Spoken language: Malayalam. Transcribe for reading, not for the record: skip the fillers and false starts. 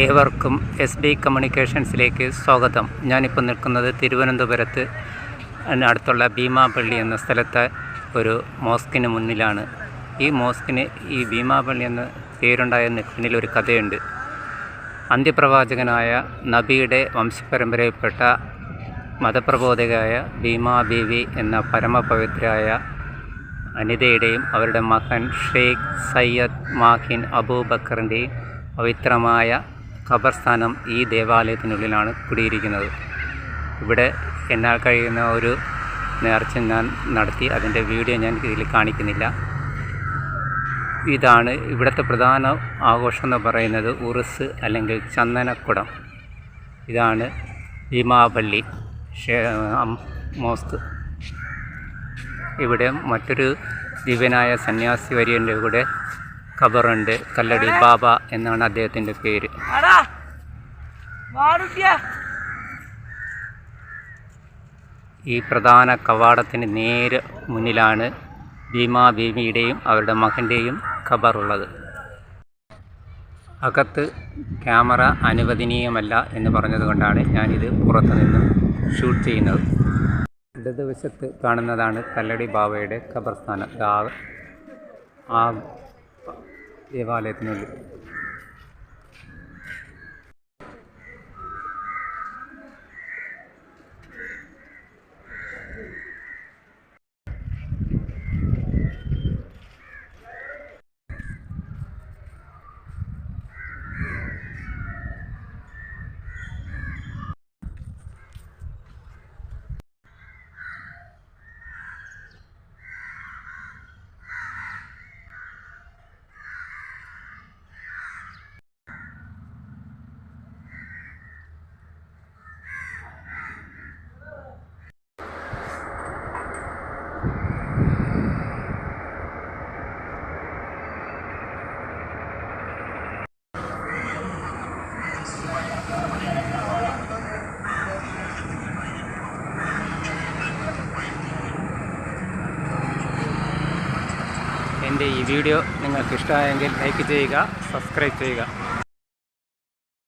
ഏവർക്കും SD കമ്മ്യൂണിക്കേഷൻസിലേക്ക് സ്വാഗതം. ഞാനിപ്പോൾ നിൽക്കുന്നത് തിരുവനന്തപുരത്ത് അടുത്തുള്ള ഭീമാപള്ളി എന്ന സ്ഥലത്തെ ഒരു മോസ്കിന് മുന്നിലാണ്. ഈ മോസ്കിന് ഈ ഭീമാപള്ളി എന്ന പേരുണ്ടായതിന് പിന്നിലൊരു കഥയുണ്ട്. അന്ത്യപ്രവാചകനായ നബിയുടെ വംശപരമ്പരയിൽപ്പെട്ട മതപ്രബോധകയായ ഭീമാ ബീവി എന്ന പരമപവിത്രയായ അനിതയുടെയും അവരുടെ മകൻ ഷെയ്ഖ് സയ്യദ് മാഹിൻ അബൂബക്കറിൻ്റെയും പവിത്രമായ ഖബർസ്ഥാനം ഈ ദേവാലയത്തിനുള്ളിലാണ് കുടിയിരിക്കുന്നത്. ഇവിടെ എന്നാൽ കഴിയുന്ന ഒരു നേർച്ച ഞാൻ നടത്തി. അതിൻ്റെ വീഡിയോ ഞാൻ ഇതിൽ കാണിക്കുന്നില്ല. ഇതാണ് ഇവിടുത്തെ പ്രധാന ആഘോഷം എന്ന് പറയുന്നത് ഉറുസ് അല്ലെങ്കിൽ ചന്ദനക്കുടം. ഇതാണ് ഭീമാപള്ളി മോസ്ക്. ഇവിടെ മറ്റൊരു ദിവ്യനായ സന്യാസി വര്യൻ്റെ കൂടെ ഖബറുണ്ട്. കല്ലടി ബാബ എന്നാണ് അദ്ദേഹത്തിൻ്റെ പേര്. ഈ പ്രധാന കവാടത്തിന് നേരെ മുന്നിലാണ് ഭീമാ ബീവിയുടെയും അവരുടെ മകൻ്റെയും ഖബറുള്ളത്. അകത്ത് ക്യാമറ അനുവദനീയമല്ല എന്ന് പറഞ്ഞതുകൊണ്ടാണ് ഞാനിത് പുറത്തു നിന്ന് ഷൂട്ട് ചെയ്യുന്നത്. ഇടതുവശത്ത് കാണുന്നതാണ് കല്ലടി ബാബയുടെ ഖബർസ്ഥാനം. ആ ദേവാലയത്തിനുള്ളിൽ എൻ്റെ ഈ വീഡിയോ നിങ്ങൾക്ക് ഇഷ്ടമായെങ്കിൽ ലൈക്ക് ചെയ്യുക, സബ്സ്ക്രൈബ് ചെയ്യുക.